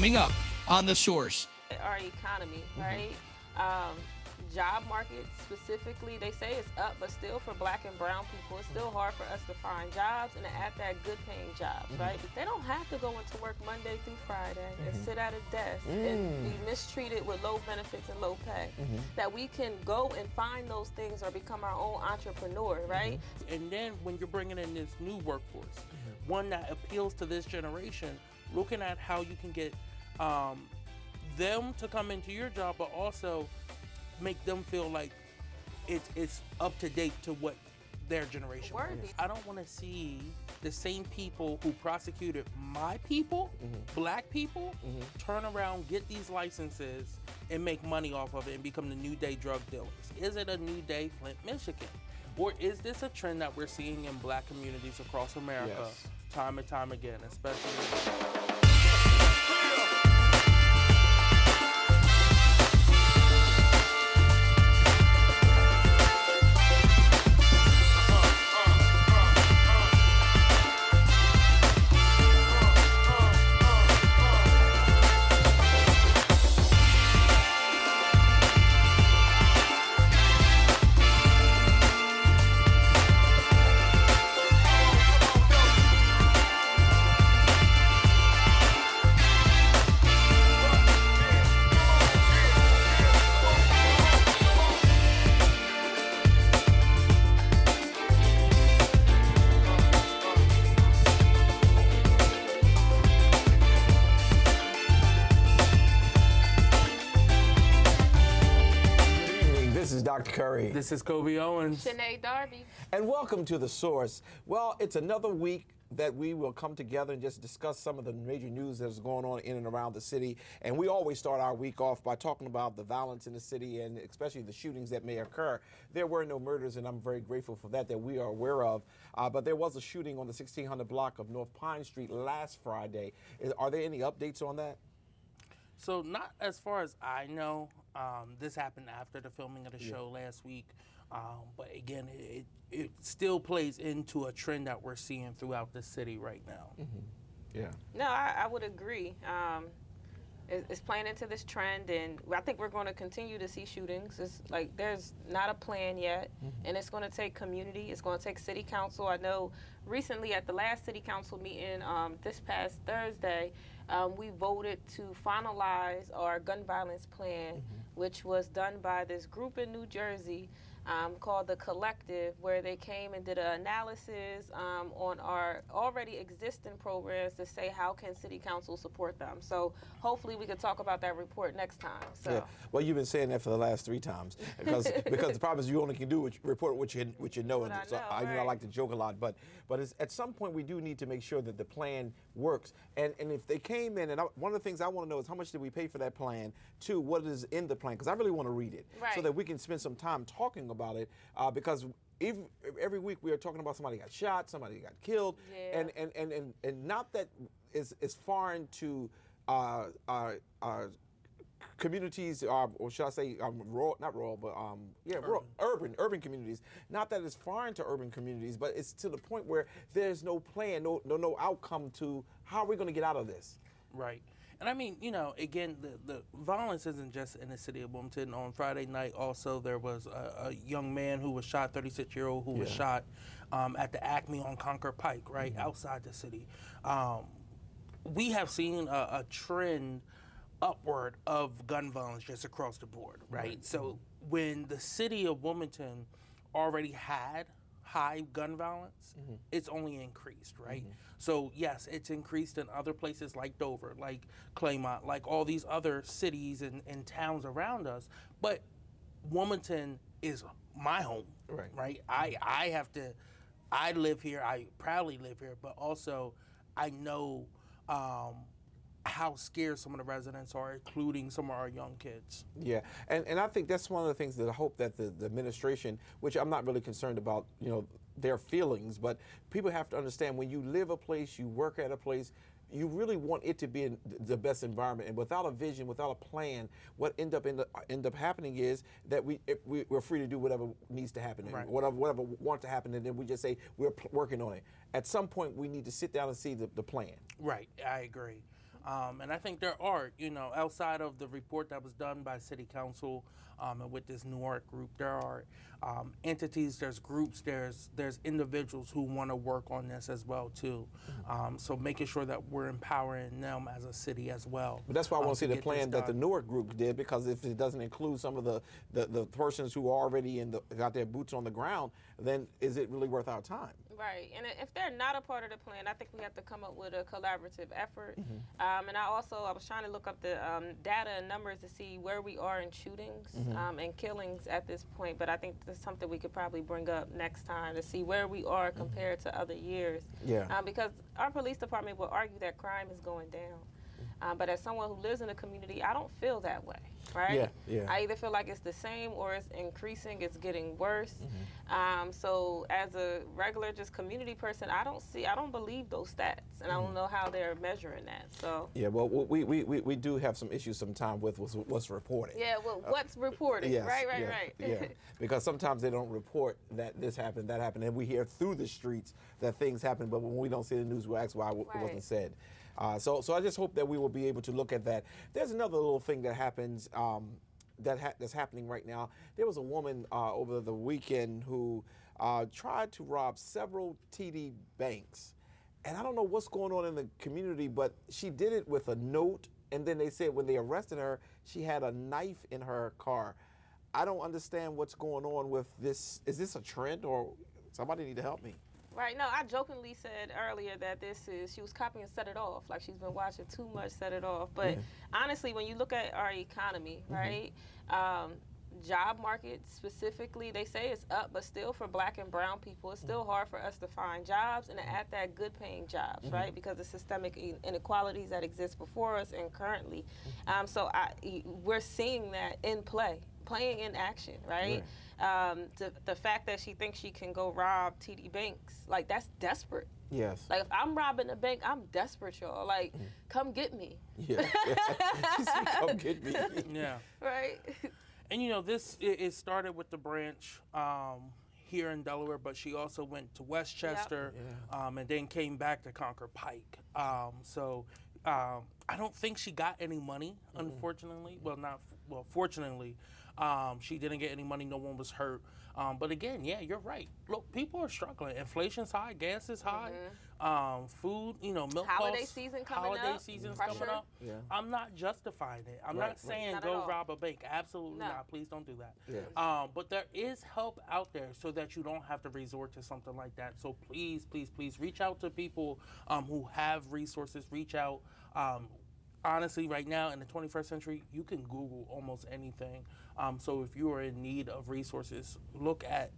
coming up on The Source. Our economy, right? Job market specifically, they say it's up, but still for black and brown people, it's still hard for us to find jobs and at that good paying jobs, right? But they don't have to go into work Monday through Friday and sit at a desk and be mistreated with low benefits and low pay. That we can go and find those things or become our own entrepreneur, right? And then when you're bringing in this new workforce, one that appeals to this generation, looking at how you can get them to come into your job, but also make them feel like it's up to date to what their generation is. I don't want to see the same people who prosecuted my people, black people, turn around, get these licenses, and make money off of it and become the new day drug dealers. Is it a new day Flint, Michigan? Or is this a trend that we're seeing in black communities across America time and time again, especially? Dr. Curry. This is Kobe Owens. Sinead Darby. And welcome to The Source. Well, it's another week that we will come together and just discuss some of the major news that is going on in and around the city. And we always start our week off by talking about the violence in the city and especially the shootings that may occur. There were no murders, and I'm very grateful for that we are aware of. But there was a shooting on the 1600 block of North Pine Street last Friday. Are there any updates on that? So not as far as I know. This happened after the filming of the show last week. But again, it still plays into a trend that we're seeing throughout the city right now. Yeah. No, I would agree. It's playing into this trend, and I think we're going to continue to see shootings. It's like there's not a plan yet, and it's going to take community. It's going to take city council. I know recently at the last city council meeting this past Thursday, we voted to finalize our gun violence plan, which was done by this group in New Jersey called The Collective, where they came and did an analysis on our already existing programs to say how can city council support them. So hopefully we can talk about that report next time. So. Yeah. Well, you've been saying that for the last 3 times because the problem is you only can do report what you know. And so I like to joke a lot, but it's, at some point we do need to make sure that the plan works. And if they came in, and one of the things I want to know is how much did we pay for that plan? 2, what is in the plan? Because I really want to read it so that we can spend some time talking about it. Because every week we are talking about somebody got shot, somebody got killed, and not that is foreign to communities, or should I say, rural, not rural, but urban communities. Not that it's foreign to urban communities, but it's to the point where there's no plan, no outcome to how are we going to get out of this. Right. And I mean, you know, again, the violence isn't just in the city of Wilmington. On Friday night, also, there was a young man who was shot, 36-year-old, who was shot at the Acme on Concord Pike, right, outside the city. We have seen a trend upward of gun violence just across the board, right? So when the city of Wilmington already had high gun violence, it's only increased, right? So yes, it's increased in other places like Dover, like Claymont, like all these other cities and towns around us. But Wilmington is my home, right? I live here, I proudly live here, but also I know how scared some of the residents are, including some of our young kids. Yeah, and I think that's one of the things that I hope that the administration, which I'm not really concerned about, you know, their feelings, but people have to understand when you live a place, you work at a place, you really want it to be in the best environment. And without a vision, without a plan, what end up happening is that we're free to do whatever needs to happen, whatever wants to happen, and then we just say we're working on it. At some point, we need to sit down and see the plan. Right, I agree. And I think there are, outside of the report that was done by City Council and with this Newark group, there are entities, there's groups, there's individuals who want to work on this as well too. So making sure that we're empowering them as a city as well. But that's why I want to see the plan that the Newark group did, because if it doesn't include some of the persons who are already got their boots on the ground, then is it really worth our time? Right, and if they're not a part of the plan, I think we have to come up with a collaborative effort. And I was trying to look up the data and numbers to see where we are in shootings and killings at this point, but I think that's something we could probably bring up next time to see where we are compared to other years. Yeah. Because our police department will argue that crime is going down. But as someone who lives in the community, I don't feel that way, right? Yeah. I either feel like it's the same or it's increasing, it's getting worse. So as a regular just community person, I don't believe those stats, and I don't know how they're measuring that. So yeah, well, we do have some issues sometimes with what's reported. yeah, well, what's reported? Yes, Right. Yeah, because sometimes they don't report that this happened, that happened, and we hear through the streets that things happen, but when we don't see the news, we ask why it wasn't said. So I just hope that we will be able to look at that. There's another little thing that happens that's happening right now. There was a woman over the weekend who tried to rob several TD banks. And I don't know what's going on in the community, but she did it with a note. And then they said when they arrested her, she had a knife in her car. I don't understand what's going on with this. Is this a trend, or somebody need to help me? Right. No, I jokingly said earlier that she was copying Set It Off, like she's been watching too much Set It Off. But honestly, when you look at our economy, right, job market specifically, they say it's up, but still for Black and brown people, it's still hard for us to find jobs and at that good paying jobs, right, because of systemic inequalities that exist before us and currently. So we're seeing that in playing in action, right? The fact that she thinks she can go rob TD banks, like that's desperate. Yes. Like if I'm robbing a bank, I'm desperate, y'all. Like, come get me. Yeah. She said, come get me. Yeah. Right. And it started with the branch here in Delaware, but she also went to Westchester and then came back to Concord Pike. So I don't think she got any money, unfortunately. Fortunately, she didn't get any money. No one was hurt. But again, yeah, you're right. Look, people are struggling. Inflation's high. Gas is high. Food, milk Holiday costs. season's coming up. Yeah. I'm not justifying it. I'm not saying go rob a bank. Absolutely not. Please don't do that. Yes. But there is help out there so that you don't have to resort to something like that. So please, please, please reach out to people who have resources. Reach out. Honestly, right now in the 21st century, you can Google almost anything. So if you are in need of resources, look at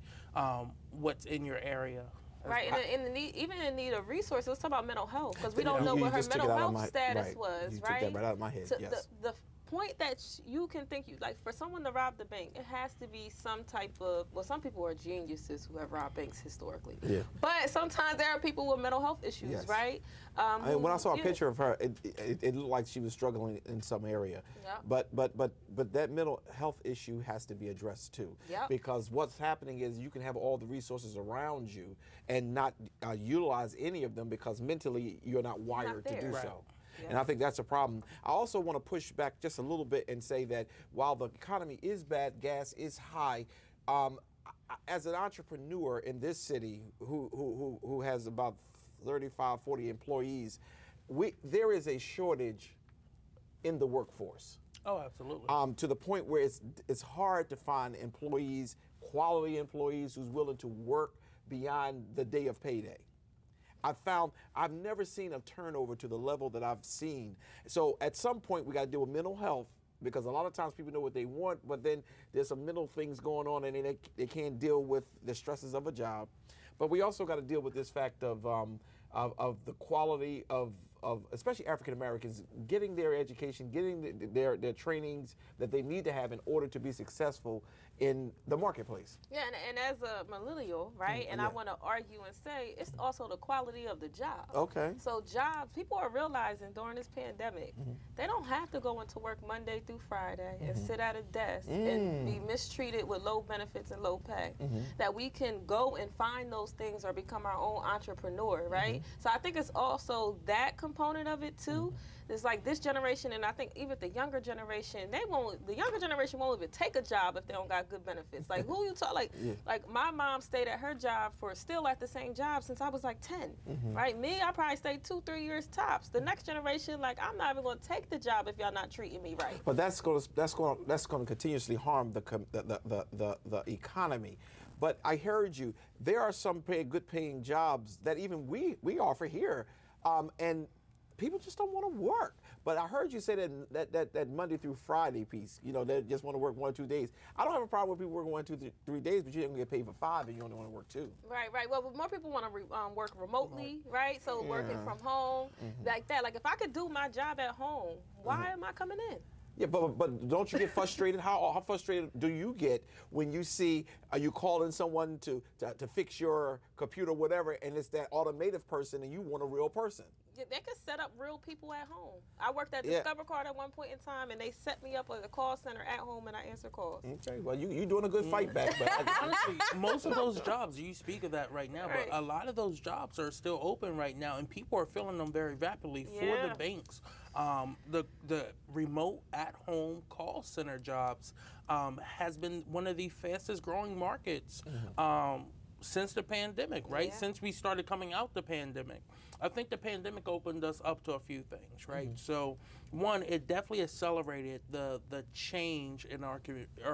what's in your area. Right, and even in need of resources, let's talk about mental health, because we don't know what her mental health status was, right? You took that right out of my head, yes. The point that you can think, for someone to rob the bank, it has to be some type of, some people are geniuses who have robbed banks historically. Yeah. But sometimes there are people with mental health issues, right? When I saw a picture of her, it looked like she was struggling in some area. Yeah. But that mental health issue has to be addressed too. Yeah. Because what's happening is you can have all the resources around you and not utilize any of them because mentally you're not wired to do so. Yeah. And I think that's a problem. I also want to push back just a little bit and say that while the economy is bad, gas is high, as an entrepreneur in this city who has about 35, 40 employees, there is a shortage in the workforce. Oh, absolutely. To the point where it's hard to find employees, quality employees who's willing to work beyond the day of payday. I've never seen a turnover to the level that I've seen. So at some point we got to deal with mental health, because a lot of times people know what they want, but then there's some mental things going on and they can't deal with the stresses of a job. But we also got to deal with this fact of the quality of especially African Americans getting their education, getting their trainings that they need to have in order to be successful in the marketplace. Yeah, and as a millennial, right, and I want to argue and say it's also the quality of the job. Okay. So jobs, people are realizing during this pandemic, they don't have to go into work Monday through Friday and sit at a desk and be mistreated with low benefits and low pay. That we can go and find those things or become our own entrepreneur, right? So I think it's also that component component of it too. It's like this generation, and I think even the younger generation, the younger generation won't even take a job if they don't got good benefits. Like who you talk, like my mom stayed at her job still at the same job since I was like 10, right? Me, I probably stayed 2-3 years tops. The next generation, like I'm not even gonna take the job if y'all not treating me right. But that's going to continuously harm the economy. But I heard you. There are some good paying jobs that even we offer here, and people just don't want to work. But I heard you say that Monday through Friday piece. You know, they just want to work 1 or 2 days. I don't have a problem with people working 1, 2, 3 days, but you don't get paid for 5, and you only want to work 2. Right. Well, more people want to work remotely, right? So working from home, like that. Like if I could do my job at home, why am I coming in? Yeah, but don't you get frustrated? How frustrated do you get when you see you calling someone to fix your computer, or whatever, and it's that automated person, and you want a real person? Yeah, they could set up real people at home. I worked at Discover Card at one point in time, and they set me up at a call center at home, and I answer calls. Okay, well, you're doing a good fight back. But honestly, most of those jobs, you speak of that right now, but a lot of those jobs are still open right now, and people are filling them very rapidly for the banks. The remote at-home call center jobs has been one of the fastest growing markets since the pandemic, right? Yeah. Since we started coming out the pandemic. I think the pandemic opened us up to a few things, right? So one, it definitely accelerated the change in our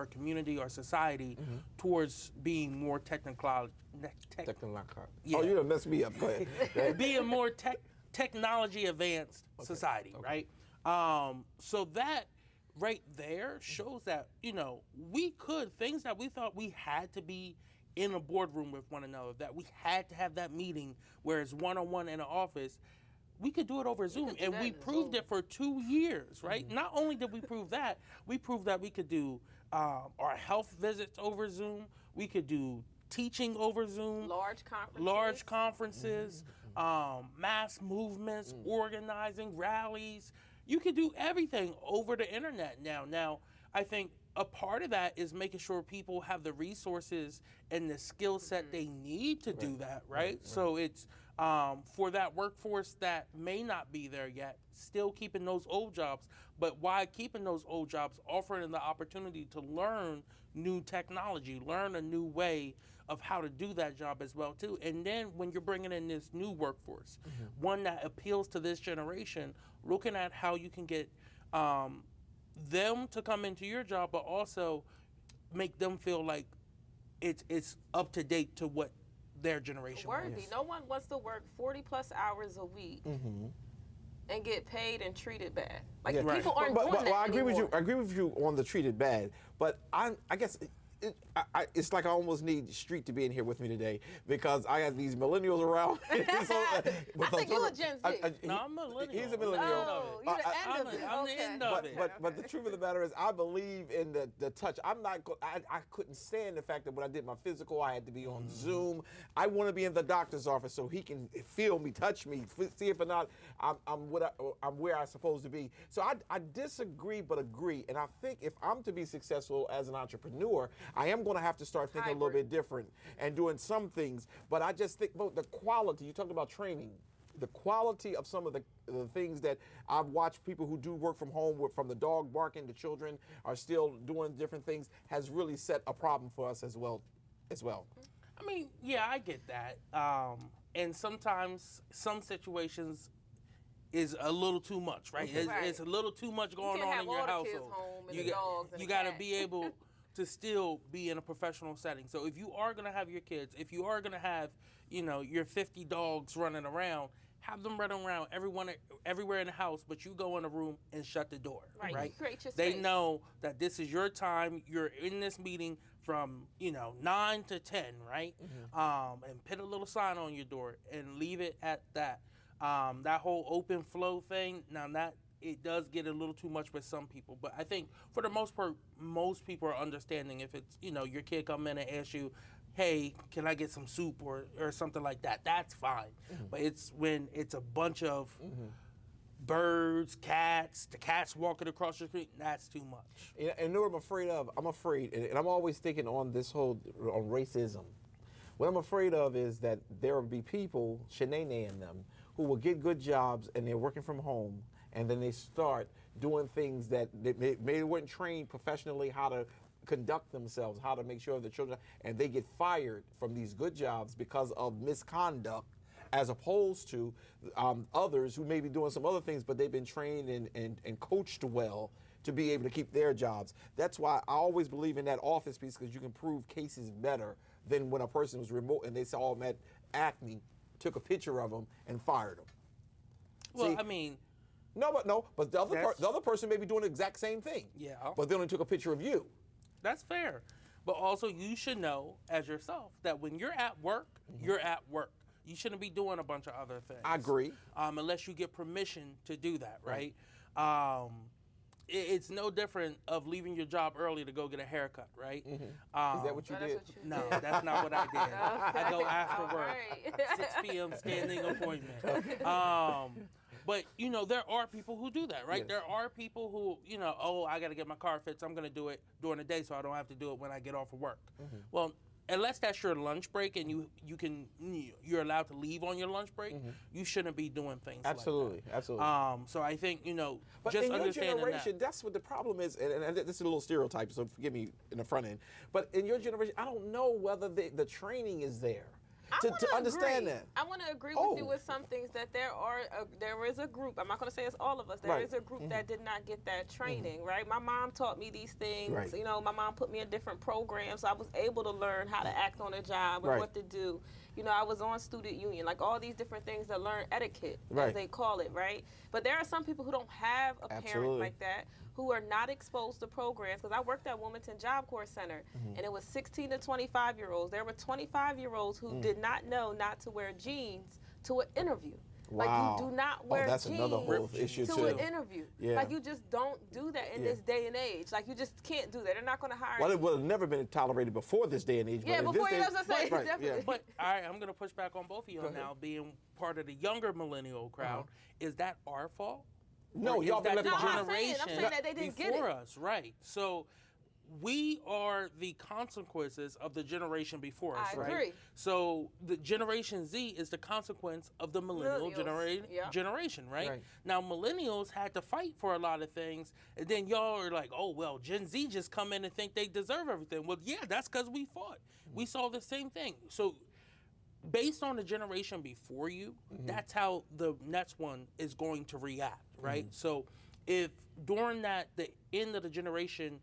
community, our society, towards being more technological. Oh, you done messed me up. Go ahead. Being more technology advanced society, right? So that right there shows that, you know, things that we thought we had to be in a boardroom with one another, that we had to have that meeting where it's one-on-one in an office, we could do it over Zoom. And we proved it for 2 years, right? Not only did we prove that, we proved that we could do our health visits over Zoom, we could do teaching over Zoom, large conferences, mass movements, organizing, rallies. You can do everything over the internet now. Now, I think a part of that is making sure people have the resources and the skill set they need to do that, right? So it's for that workforce that may not be there yet, still keeping those old jobs, but while keeping those old jobs, offering the opportunity to learn new technology, learn a new way of how to do that job as well too. And then when you're bringing in this new workforce, one that appeals to this generation, looking at how you can get them to come into your job, but also make them feel like it's up to date to what their generation wants. No one wants to work 40 plus hours a week and get paid and treated bad. Like people aren't doing that I agree anymore. I agree with you on the treated bad, but I guess it's like I almost need Street to be in here with me today because I have these millennials around. I think you're a Gen Z. No, I'm a millennial. He's a millennial. Oh, you're the end of it. I'm the end of it. But the truth of the matter is, I believe in the touch. I couldn't stand the fact that when I did my physical, I had to be on Zoom. I want to be in the doctor's office so he can feel me, touch me, see if or not I'm where I'm supposed to be. So I disagree but agree. And I think if I'm to be successful as an entrepreneur, I am going to have to start thinking a little bit different and doing some things. But I just think about the quality. You talked about training. The quality of some of the things that I've watched people who do work from home, from the dog barking to children are still doing different things, has really set a problem for us as well. I mean, yeah, I get that. And sometimes some situations is a little too much, right? It's a little too much going on in your household. You got to be able to still be in a professional setting. So if you are going to have your kids, if you are going to have, you know, your 50 dogs running around, have them running around everywhere in the house, but you go in a room and shut the door, right? Create your They space. know that this is your time. You're in this meeting from, 9 to 10, right? And put a little sign on your door and leave it at that. That whole open flow thing, now that it does get a little too much with some people, but I think for the most part, most people are understanding if it's, your kid come in and ask you, hey, can I get some soup or something like that, that's fine. But it's when it's a bunch of birds, the cats walking across the street, that's too much. And you know what I'm afraid of? I'm afraid, and I'm always thinking on racism. What I'm afraid of is that there will be people, Shanae and them, who will get good jobs and they're working from home, and then they start doing things that they weren't trained professionally how to conduct themselves, how to make sure the children, and they get fired from these good jobs because of misconduct, as opposed to others who may be doing some other things, but they've been trained and coached well to be able to keep their jobs. That's why I always believe in that office piece, because you can prove cases better than when a person was remote and they saw them at Acme, took a picture of them, and fired them. Well, See, I mean, but the other person may be doing the exact same thing. Yeah. But they only took a picture of you. that's fair. But also, you should know as yourself that when you're at work, you're at work. You shouldn't be doing a bunch of other things. I agree. Unless you get permission to do that, right? It's no different of leaving your job early to go get a haircut, right? Is that what you did? No, that's not what I did. I go after work, 6 p.m. standing appointment. But, you know, there are people who do that, right? Yes. There are people who, you know, oh, I got to get my car fixed. I'm going to do it during the day so I don't have to do it when I get off of work. Well, unless that's your lunch break and you're allowed to leave on your lunch break, you shouldn't be doing things like that. Absolutely. So I think, you know, But just in your understanding generation, that. that's what the problem is, and this is a little stereotype, so forgive me in the front end. But in your generation, I don't know whether the training is there to understand that. I want to agree with you with some things that there is a group. I'm not going to say it's all of us. There is a group that did not get that training, right? My mom taught me these things. Right. You know, my mom put me in different programs, so I was able to learn how to act on a job and what to do. You know, I was on student union, like all these different things that learn etiquette, as they call it, right? But there are some people who don't have a parent like that, who are not exposed to programs. Because I worked at Wilmington Job Corps Center, and it was 16 to 25-year-olds. There were 25-year-olds who did not know not to wear jeans to an interview. Wow. Like, you do not wear that's jeans another whole issue to too. an interview. Yeah. Like, you just don't do that in this day and age. Like, you just can't do that. They're not going to hire Well, you. it would have never been tolerated before this day and age. Yeah, but in before this you, day, that's what I'm saying. right, Definitely. But all right, I'm going to push back on both of you now, being part of the younger millennial crowd. Is that our fault? No, Or is y'all been that left the behind. I'm saying that they didn't get before it. us, right? So we are the consequences of the generation before us, I right? agree. So the Generation Z is the consequence of the millennial Millennials, generation, right? Right. Now, millennials had to fight for a lot of things, and then y'all are like, oh, well, Gen Z just come in and think they deserve everything. Well, yeah, that's because we fought. We saw the same thing. So based on the generation before you, that's how the next one is going to react, right? So if during the end of the generation,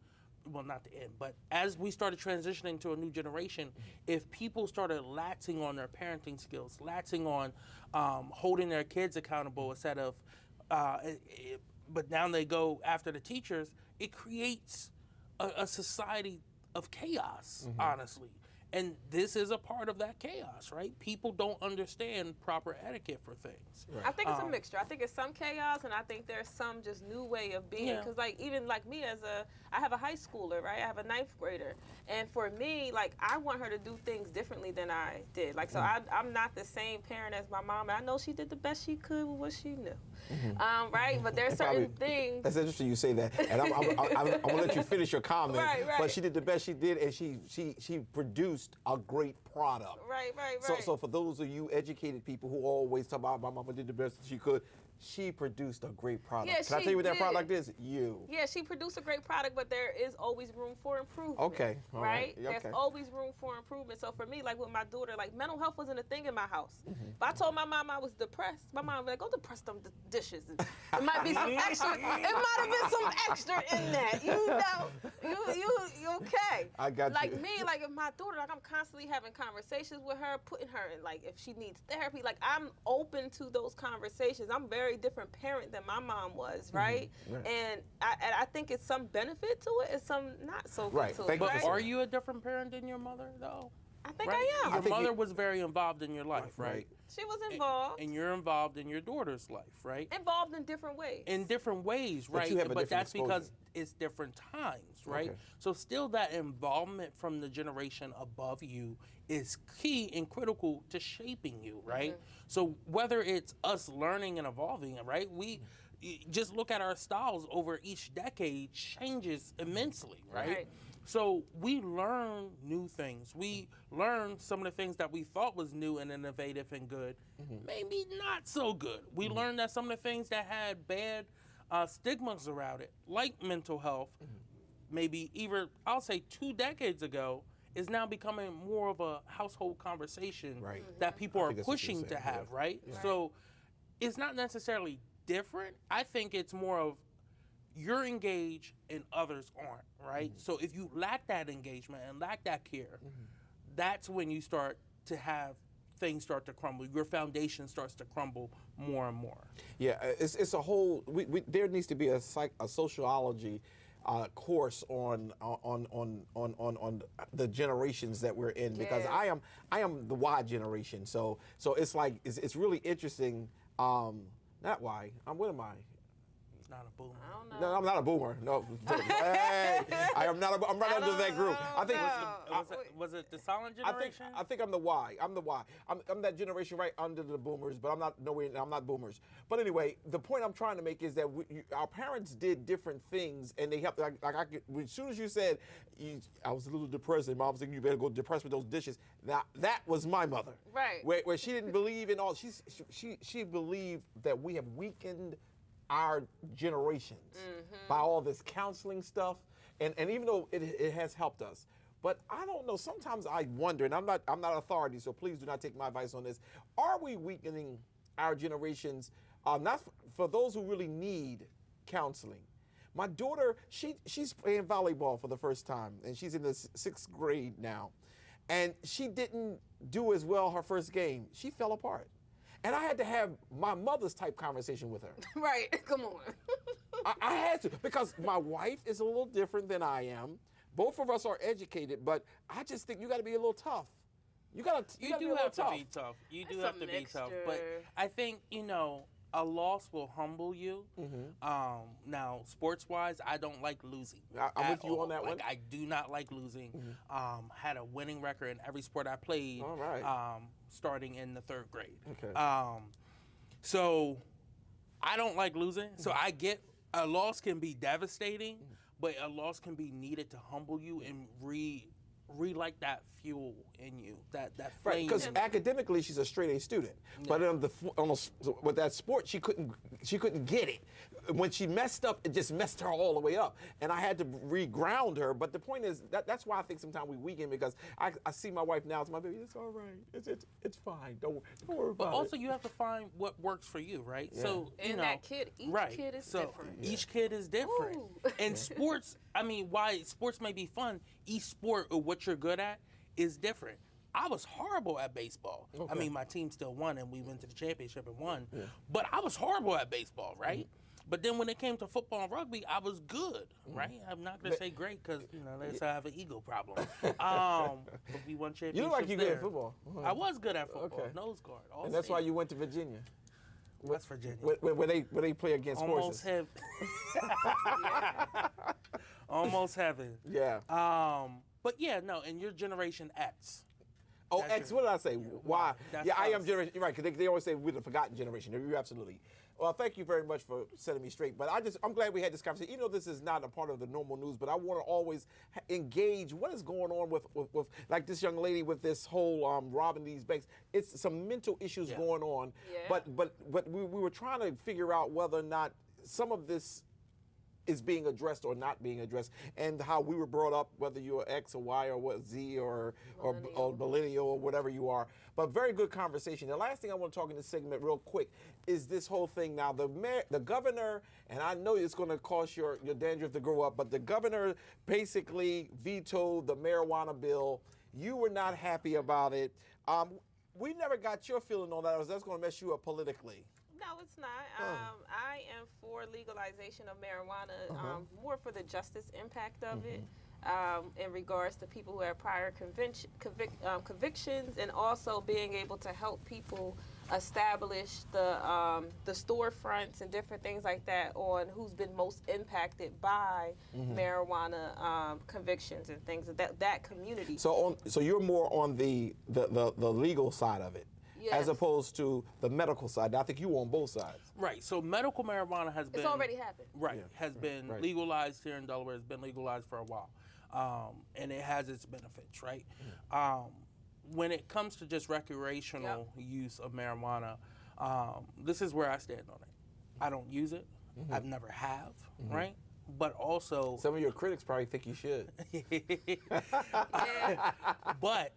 well, not the end, but as we started transitioning to a new generation, if people started latching on their parenting skills, latching on holding their kids accountable instead of, but now they go after the teachers, it creates a society of chaos, honestly. And this is a part of that chaos, right? People don't understand proper etiquette for things. I think it's a mixture. I think it's some chaos, and I think there's some just new way of being. Because, like, even like me I have a high schooler, right? I have a 9th grader. And for me, like, I want her to do things differently than I did. Like, so I'm not the same parent as my mom. And I know she did the best she could with what she knew, right? But there's certain things. That's interesting you say that. And I'm going to let you finish your comment. Right. But she did the best she did, and she produced a great product. Right. So for those of you educated people who always talk about my mama did the best she could, she produced a great product. Yeah, Can I she tell you what that did. product is? You. Yeah, she produced a great product, but there is always room for improvement. Okay, all right. Yeah, There's okay. always room for improvement. So for me, like with my daughter, like mental health wasn't a thing in my house. If I told my mom I was depressed, my mom would be like, go depress them dishes. It might be some extra. It might have been some extra in that. You know, you okay? I got like you. me, like if my daughter, like I'm constantly having conversations with her, putting her in, like if she needs therapy, like I'm open to those conversations. I'm a very different parent than my mom was, right? Right. And I think it's some benefit to it, and some not so good Right. to Thank it. you Right? for Are you a different parent than your mother, though? I think Right? I am. Your think mother you- was very involved in your life, right? She was involved. And you're involved in your daughter's life, right? Involved in different ways. In different ways, But right? you have a different that's because exposure. it's different times, right? Okay. So still that involvement from the generation above you is key and critical to shaping you, right? So whether it's us learning and evolving, right? Just look at our styles over each decade changes immensely, right? Right. So we learn new things. We learn some of the things that we thought was new and innovative and good, maybe not so good. We learned that some of the things that had bad stigmas around it, like mental health, maybe even, I'll say 2 decades ago, is now becoming more of a household conversation that people are pushing to have, right? So it's not necessarily different. I think it's more of you're engaged and others aren't, right? So if you lack that engagement and lack that care, that's when you start to have things start to crumble. Your foundation starts to crumble more and more. Yeah, it's a whole. There needs to be a sociology course on the generations that we're in, because I am the Y generation. So it's like it's really interesting. Not Y. What am I? Not a boomer. I don't know. No, I'm not a boomer. No, hey, I am not. I'm right under that group. I think. Was it the silent generation? I think I'm the Y. I'm the Y. I'm that generation right under the boomers, but I'm not nowhere. I'm not boomers. But anyway, the point I'm trying to make is that our parents did different things, and they helped. As soon as you said, I was a little depressed, and Mom was saying you better go depressed with those dishes. Now that was my mother. Right. Where she didn't believe in all. She believed that we have weakened our generations by all this counseling stuff, and even though it has helped us, but I don't know, sometimes I wonder, and I'm not authority, so please do not take my advice on this, are we weakening our generations, not for those who really need counseling? My daughter, she's playing volleyball for the first time, and she's in the 6th grade now, and she didn't do as well her first game. She fell apart. And I had to have my mother's type conversation with her. Right, come on. I had to, because my wife is a little different than I am. Both of us are educated, but I just think you got to be a little tough. You do have to be tough. You do have to be tough. But I think, a loss will humble you. Now, sports-wise, I don't like losing. I'm with you on that one. I do not like losing. Had a winning record in every sport I played. All right. Starting in the 3rd grade. Okay. So I don't like losing. So I get a loss can be devastating, but a loss can be needed to humble you and relight that fuel in you, that flame. Right, because academically she's a straight A student, but with that sport she couldn't get it. When she messed up, it just messed her all the way up, and I had to reground her. But the point is that's why I think sometimes we weaken, because I see my wife now. It's my baby. It's all right. It's fine. Don't worry about it. But also you have to find what works for you, right? Yeah. So that kid, each kid is different. Each kid is different. And sports, why sports may be fun, each sport or what you're good at is different. I was horrible at baseball. Okay. My team still won, and we went to the championship and won. Yeah. But I was horrible at baseball, right? But then when it came to football and rugby, I was good, right? I'm not going to say great because, I have an ego problem. But we won championships. You look like you're good at football. I was good at football. Okay. Nose guard. And that's why you went to Virginia. West Virginia. Where they play against Almost horses. Almost heaven. Yeah. But yeah, no, and you're Generation X. Oh, X, what did I say? Why? That's I us. am generation, you're right, because they always say we're the forgotten generation. You're absolutely. Well, thank you very much for setting me straight. But I'm glad we had this conversation. Even though this is not a part of the normal news, but I want to always engage what is going on with like this young lady with this whole robbing these banks. It's some mental issues going on. Yeah. But we were trying to figure out whether or not some of this is being addressed or not being addressed, and how we were brought up, whether you're X or Y or what, Z or millennial or whatever you are. But very good conversation. The last thing I want to talk in this segment real quick is this whole thing now. The governor, and I know it's going to cost your dandruff to grow up, but the governor basically vetoed the marijuana bill. You were not happy about it. We never got your feeling on that. That's going to mess you up politically. No, it's not. I am for legalization of marijuana, more for the justice impact of it, in regards to people who have prior convictions, and also being able to help people establish the storefronts and different things like that on who's been most impacted by marijuana convictions and things of that community. So you're more on the legal side of it. Yes. As opposed to the medical side. I think you were on both sides. Right. So medical marijuana has been... It's already happened. Right. Has been legalized here in Delaware. It's been legalized for a while. and it has its benefits, right? When it comes to just recreational use of marijuana, this is where I stand on it. I don't use it. I've never have, right? But also, some of your critics probably think you should. But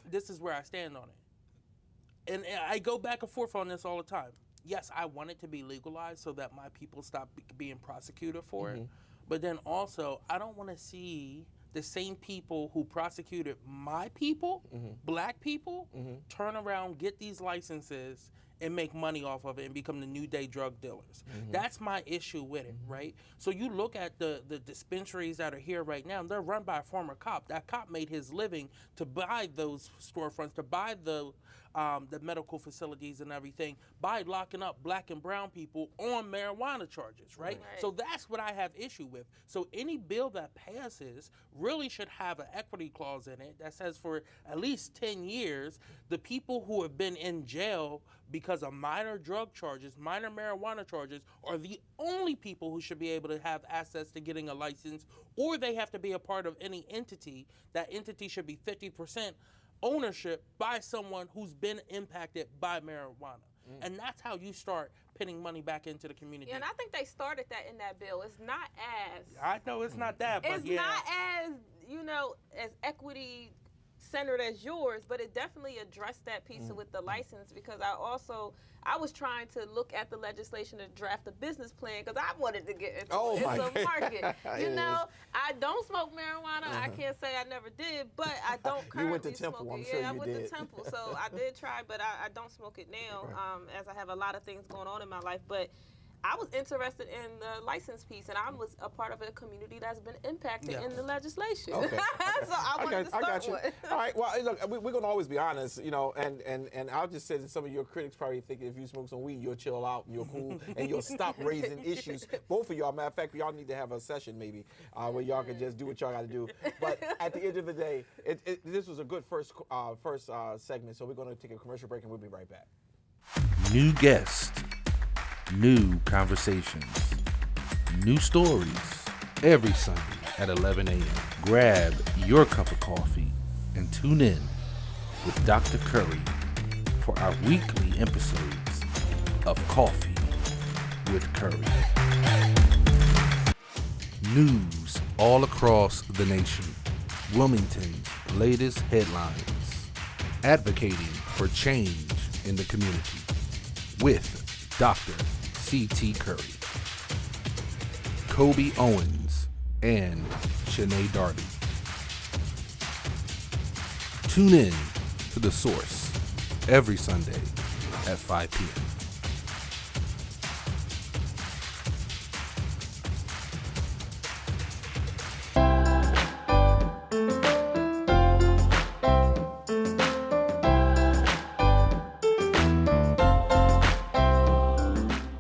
this is where I stand on it. And I go back and forth on this all the time. Yes, I want it to be legalized so that my people stop being prosecuted for it. But then also, I don't want to see the same people who prosecuted my people, black people, turn around, get these licenses, and make money off of it and become the new day drug dealers. That's my issue with it, right? So you look at the dispensaries that are here right now, they're run by a former cop. That cop made his living to buy those storefronts, to buy the medical facilities and everything by locking up black and brown people on marijuana charges, right? So that's what I have issue with. So any bill that passes really should have an equity clause in it that says for at least 10 years, the people who have been in jail because of minor drug charges, minor marijuana charges, are the only people who should be able to have access to getting a license, or they have to be a part of any entity. That entity should be 50% ownership by someone who's been impacted by marijuana. And that's how you start putting money back into the community. Yeah, and I think they started that in that bill. It's not as... I know it's not that, but it's not as, as equity centered as yours, but it definitely addressed that piece with the license, because I was trying to look at the legislation to draft a business plan because I wanted to get into the market. I don't smoke marijuana. I can't say I never did, but I don't currently You went to Temple, smoke it. I'm sure I you went did. to Temple, so I did try, but I don't smoke it now, as I have a lot of things going on in my life. But I was interested in the license piece, and I was a part of a community that's been impacted in the legislation. Okay. So I wanted to start got you. one. All right. Well, look, we're going to always be honest, and I'll just say that some of your critics probably think if you smoke some weed, you'll chill out and you're cool and you'll stop raising issues. Both of y'all, matter of fact, y'all need to have a session maybe where y'all can just do what y'all got to do. But at the end of the day, this was a good first segment, so we're going to take a commercial break and we'll be right back. New guests, new conversations, new stories every Sunday at 11 a.m. Grab your cup of coffee and tune in with Dr. Curry for our weekly episodes of Coffee with Curry. News all across the nation. Wilmington's latest headlines. Advocating for change in the community with Dr. C.T. Curry, Kobe Owens, and Shanae Darby. Tune in to The Source every Sunday at 5 p.m.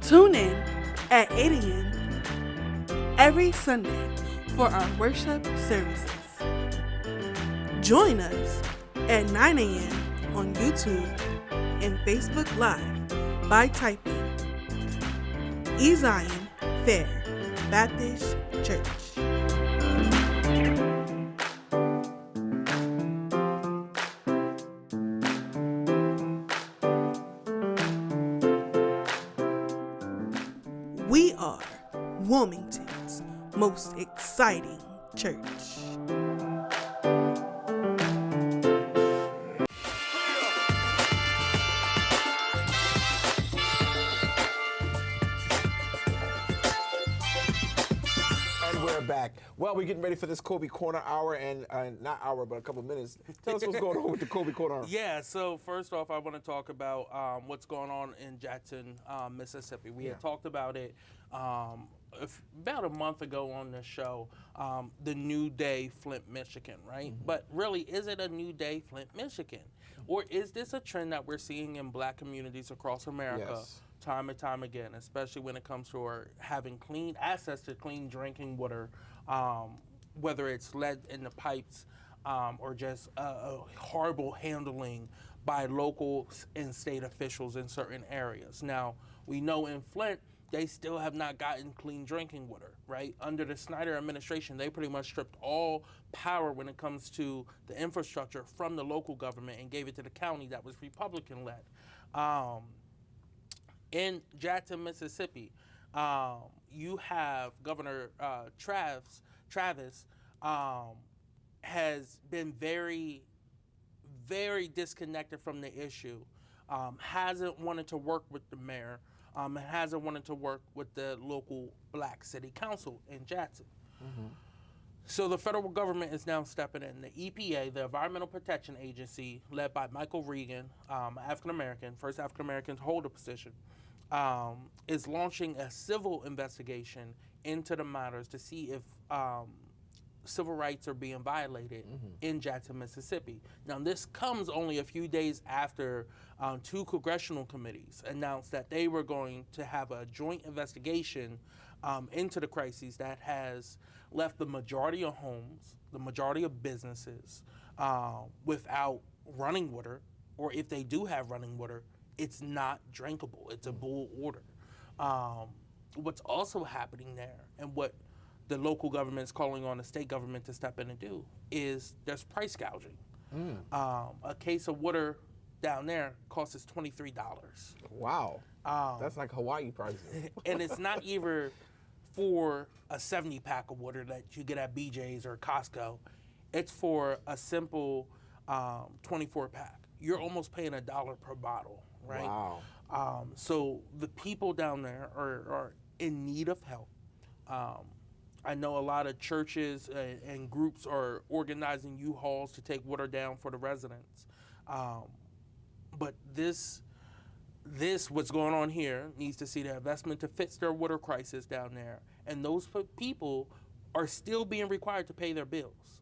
Tune in at 8 a.m. every Sunday for our worship services. Join us at 9 a.m. on YouTube and Facebook Live by typing Zion Fair Baptist Church. We are Wilmington's most exciting church. And we're back. Well, we're getting ready for this Kobe Corner Hour, and not hour, but a couple minutes. Tell us what's going on with the Kobe Corner Hour. Yeah, so first off, I want to talk about what's going on in Jackson, Mississippi. We had talked about it about a month ago on the show, the New Day Flint, Michigan, right? But really, is it a New Day Flint, Michigan? Or is this a trend that we're seeing in black communities across America time and time again, especially when it comes to having clean access to clean drinking water, whether it's lead in the pipes or just horrible handling by local and state officials in certain areas. Now, we know in Flint, they still have not gotten clean drinking water, right? Under the Snyder administration, they pretty much stripped all power when it comes to the infrastructure from the local government and gave it to the county that was Republican-led. In Jackson, Mississippi, you have Governor Travis has been very, very disconnected from the issue, hasn't wanted to work with the mayor, and hasn't wanted to work with the local black city council in Jackson. So the federal government is now stepping in. The EPA, the Environmental Protection Agency, led by Michael Regan, African-American, first African-American to hold a position, is launching a civil investigation into the matters to see if civil rights are being violated in Jackson, Mississippi. Now, this comes only a few days after 2 congressional committees announced that they were going to have a joint investigation into the crises that has left the majority of homes, the majority of businesses without running water, or if they do have running water, it's not drinkable. It's a bull order. What's also happening there, and what the local government is calling on the state government to step in and do, is there's price gouging. A case of water down there costs us $23. Wow. That's like Hawaii prices. And it's not even for a 70-pack of water that you get at BJ's or Costco. It's for a simple 24-pack. You're almost paying $1 per bottle, right? Wow. So the people down there are in need of help. I know a lot of churches and groups are organizing U-Hauls to take water down for the residents. But this what's going on here needs to see the investment to fix their water crisis down there. And those people are still being required to pay their bills.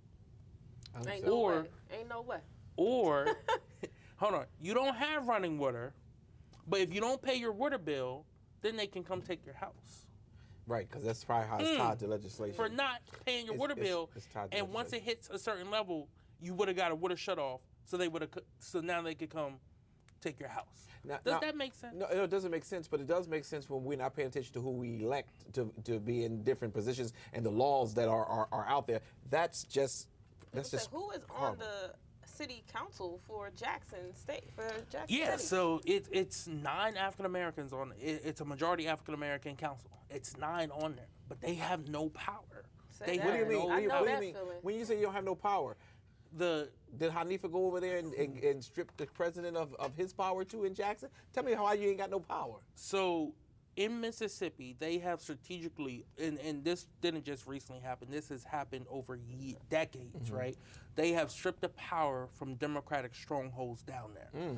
Ain't no way. Ain't no way. Or, hold on, you don't have running water, but if you don't pay your water bill, then they can come take your house. Right, because that's probably how it's tied to legislation. For not paying your water bill, it's tied to and once it hits a certain level, you would have got a water shut off, so now they could come take your house. Does that make sense? No, it doesn't make sense, but it does make sense when we're not paying attention to who we elect to be in different positions and the laws that are out there. That's just who is on the city council for Jackson State? Yeah, City? so it's 9 African Americans on it. It's a majority African American council. It's 9 on there, but they have no power. What do you mean? I know what do that you mean? feeling. When you say you don't have no power, did Hanifa go over there and strip the president of his power too in Jackson? Tell me how you ain't got no power. So in Mississippi, they have strategically, and this didn't just recently happen, this has happened over decades, right? They have stripped the power from Democratic strongholds down there.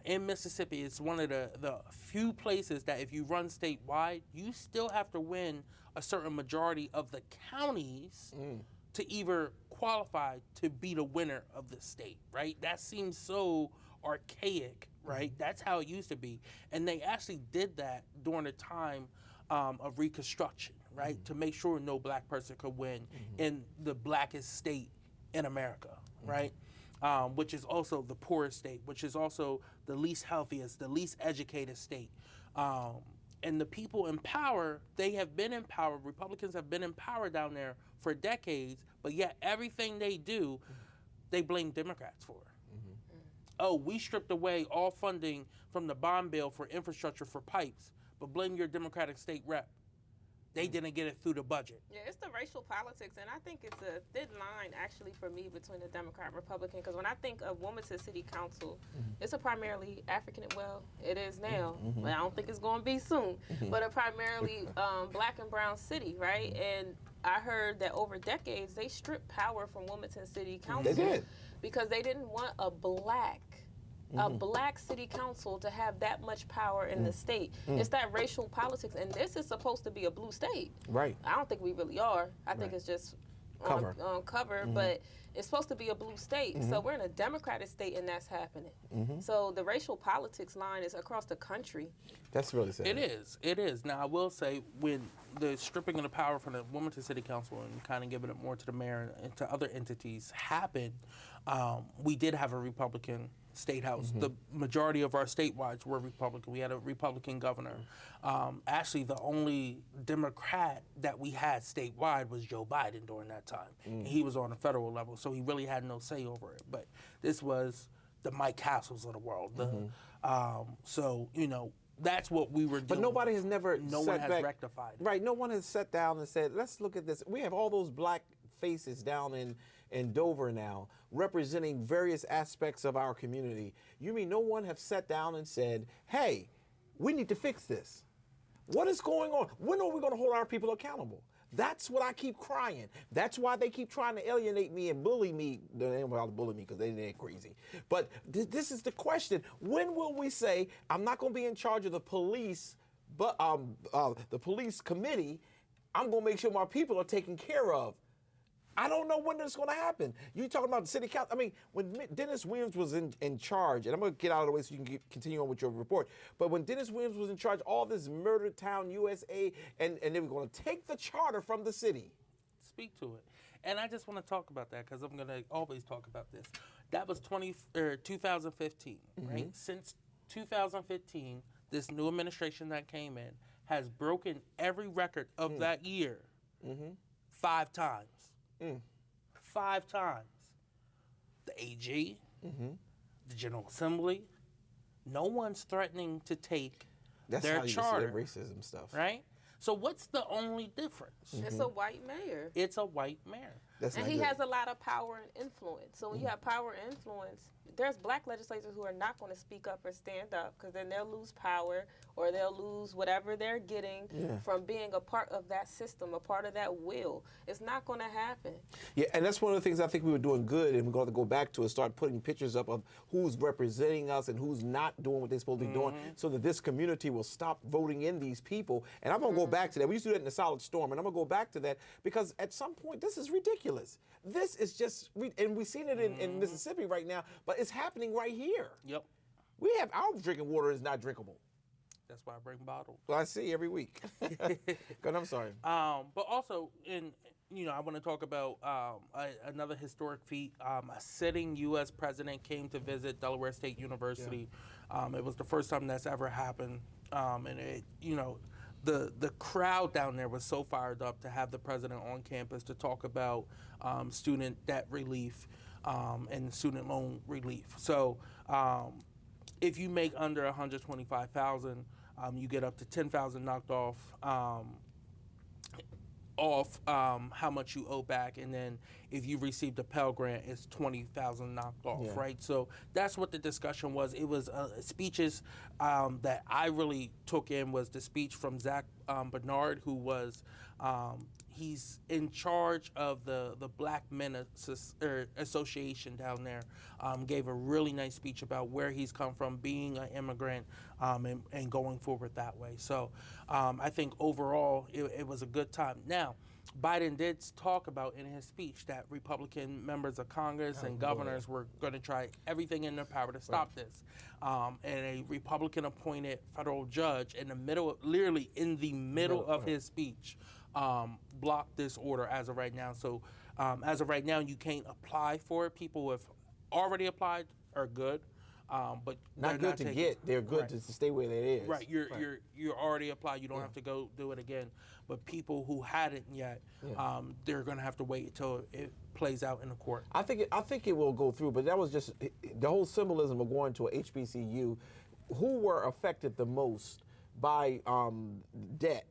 In Mississippi, it's one of the few places that if you run statewide, you still have to win a certain majority of the counties to either qualify to be the winner of the state, right? That seems so archaic, right? That's how it used to be. And they actually did that during the time of Reconstruction, right? To make sure no black person could win in the blackest state in America, right? Which is also the poorest state, which is also the least healthiest, the least educated state. And the people in power, they have been in power. Republicans have been in power down there for decades, but yet everything they do, they blame Democrats for. Oh, we stripped away all funding from the bond bill for infrastructure for pipes, but blame your Democratic state rep. They didn't get it through the budget. Yeah, it's the racial politics, and I think it's a thin line, actually, for me between the Democrat and Republican, because when I think of Wilmington City Council, it's a primarily African, well, it is now, but I don't think it's going to be soon, but a primarily black and brown city, right? And I heard that over decades, they stripped power from Wilmington City Council. They did. Because they didn't want a black city council to have that much power in the state. It's that racial politics, and this is supposed to be a blue state. Right. I don't think we really are. I think it's just on cover, but it's supposed to be a blue state. So we're in a Democratic state, and that's happening. So the racial politics line is across the country. That's really sad. It is. Now, I will say, when the stripping of the power from the Wilmington City Council and kind of giving it more to the mayor and to other entities happened, we did have a Republican state house. The majority of our statewides were Republican. We had a Republican governor. Actually, the only Democrat that we had statewide was Joe Biden during that time. And he was on a federal level, so he really had no say over it. But this was the Mike Castles of the world. So, you know, that's what we were doing. But nobody has never No sat one has back, rectified it. Right, no one has sat down and said, let's look at this. We have all those black faces down in Dover now representing various aspects of our community. You mean no one have sat down and said, hey, we need to fix this? What is going on? When are we going to hold our people accountable? That's what I keep crying. That's why they keep trying to alienate me and bully me. They ain't about to bully me because they ain't crazy. But this is the question. When will we say, I'm not going to be in charge of the police, but the police committee, I'm going to make sure my people are taken care of? I don't know when this is going to happen. You talking about the city council? I mean, when Dennis Williams was in charge, and I'm going to get out of the way so you can continue on with your report, but when Dennis Williams was in charge, all this Murder Town USA, and they were going to take the charter from the city. Speak to it. And I just want to talk about that because I'm going to always talk about this. That was 2015, right? Since 2015, this new administration that came in has broken every record of that year 5 times. 5 times. The AG, the General Assembly, no one's threatening to take their charter. That's how you racism stuff. Right? So what's the only difference? It's a white mayor. It's a white mayor. And he has a lot of power and influence. So when you have power and influence, there's black legislators who are not going to speak up or stand up because then they'll lose power or they'll lose whatever they're getting from being a part of that system, a part of that will. It's not going to happen. Yeah, and that's one of the things I think we were doing good, and we're going to go back to is start putting pictures up of who's representing us and who's not doing what they're supposed to be doing so that this community will stop voting in these people. And I'm going to go back to that. We used to do that in the Solid Storm, and I'm going to go back to that because at some point this is ridiculous. This is just, and we've seen it in Mississippi right now, but it's happening right here. Yep. We have, our drinking water is not drinkable. That's why I bring bottles. Well, I see every week. Good, I'm sorry. But also, I want to talk about another historic feat. A sitting U.S. president came to visit Delaware State University. It was the first time that's ever happened. And it, the crowd down there was so fired up to have the president on campus to talk about student debt relief and student loan relief. So if you make under $125,000, you get up to $10,000 knocked off how much you owe back, and then if you received a Pell Grant, it's $20,000 knocked off, right? So that's what the discussion was. It was speeches that I really took in was the speech from Zach Bernard, who was he's in charge of the Black Men Association down there. Gave a really nice speech about where he's come from, being an immigrant, and going forward that way. So I think overall it was a good time. Now, Biden did talk about in his speech that Republican members of Congress and governors were going to try everything in their power to stop this. And a Republican-appointed federal judge literally in the middle of his speech, blocked this order as of right now. So as of right now, you can't apply for it. People who have already applied are good. But not good to get. They're good to stay where it is. Right. You're already applied. You don't have to go do it again. But people who hadn't yet, they're going to have to wait until it plays out in the court. I think it will go through. But that was just the whole symbolism of going to a HBCU. Who were affected the most by debt?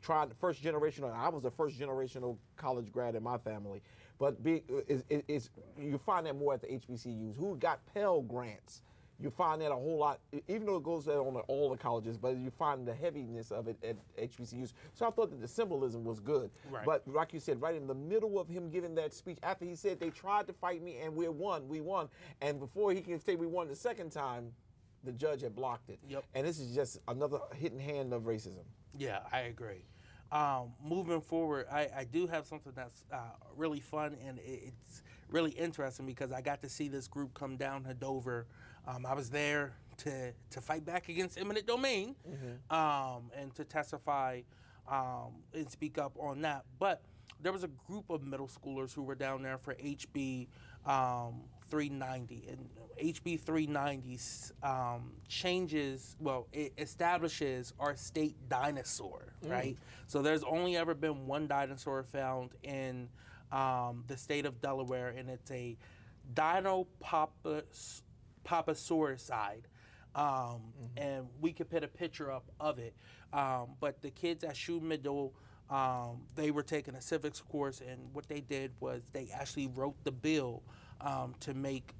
First generational. I was a first generational college grad in my family. But you find that more at the HBCUs. Who got Pell Grants? You find that a whole lot, even though it goes on all the colleges, but you find the heaviness of it at HBCUs. So I thought that the symbolism was good. Right. But like you said, right in the middle of him giving that speech, after he said they tried to fight me and we won. And before he can say we won the second time, the judge had blocked it. Yep. And this is just another hidden hand of racism. Yeah, I agree. Moving forward, I do have something that's really fun, and it's really interesting because I got to see this group come down to Dover. I was there to fight back against eminent domain and to testify and speak up on that. But there was a group of middle schoolers who were down there for HB 390, and HB 390 it establishes our state dinosaur, right? So there's only ever been one dinosaur found in the state of Delaware, and it's a Dinopapasauriside. And we could put a picture up of it. But the kids at Shoe Middle, they were taking a civics course, and what they did was they actually wrote the bill to make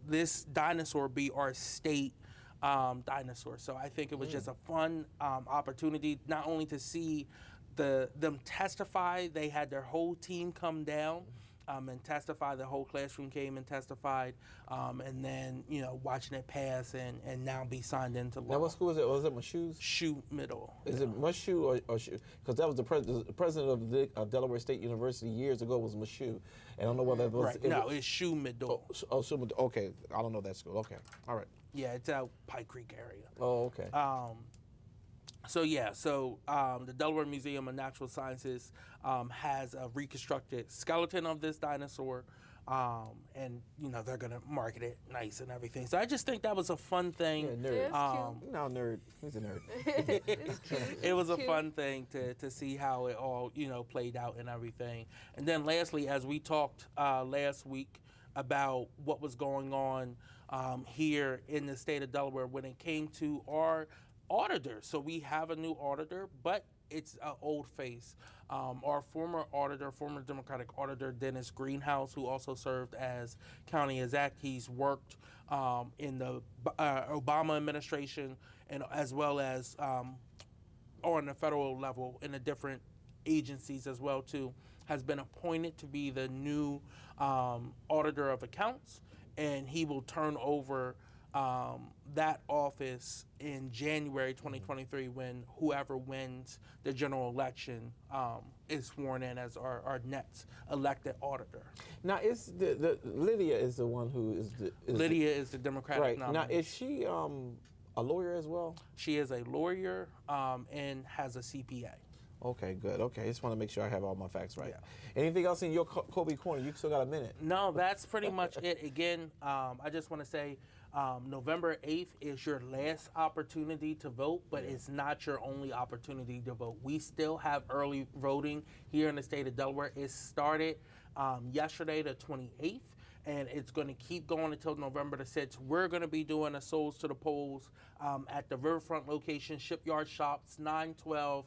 this dinosaur be our state dinosaur. So I think it was just a fun opportunity, not only to see them testify. They had their whole team come down and testify. The whole classroom came and testified, and then watching it pass and now be signed into law. Now, what school is it? Was it Mashoes? Shoe Middle. Is it Mashoe or Shoe? Because that was the president of Delaware State University years ago was Mashoe. And I don't know whether it was. Right. No, it's Shoe Middle. Shoe Middle. Okay, I don't know that school. Okay, all right. Yeah, it's out Pike Creek area. Oh, okay. So the Delaware Museum of Natural Sciences has a reconstructed skeleton of this dinosaur, and they're gonna market it nice and everything. So I just think that was a fun thing. Yeah, nerd. Yeah, No, nerd. He's a nerd. It's cute. It was a Cute. fun thing to see how it all played out and everything. And then lastly, as we talked last week about what was going on here in the state of Delaware when it came to our auditor. So we have a new auditor, but it's an old face. Our former Democratic auditor, Dennis Greenhouse, who also served as county exec, he's worked in the Obama administration and as well as on the federal level in the different agencies as well too, has been appointed to be the new auditor of accounts, and he will turn over that office in January 2023 when whoever wins the general election is sworn in as our next elected auditor. Now, is the Lydia is the one who is the Lydia is the Democratic right nominee. now. Is she a lawyer as well? She is a lawyer and has a CPA. Okay, good. Okay, just want to make sure I have all my facts right. Yeah. Anything else in your Kobe corner? You still got a minute. No, that's pretty much it. Again, I just want to say November 8th is your last opportunity to vote, but it's not your only opportunity to vote. We still have early voting here in the state of Delaware. It started yesterday, the 28th, and it's going to keep going until November the 6th. We're going to be doing a Souls to the Polls at the Riverfront location, Shipyard Shops, 912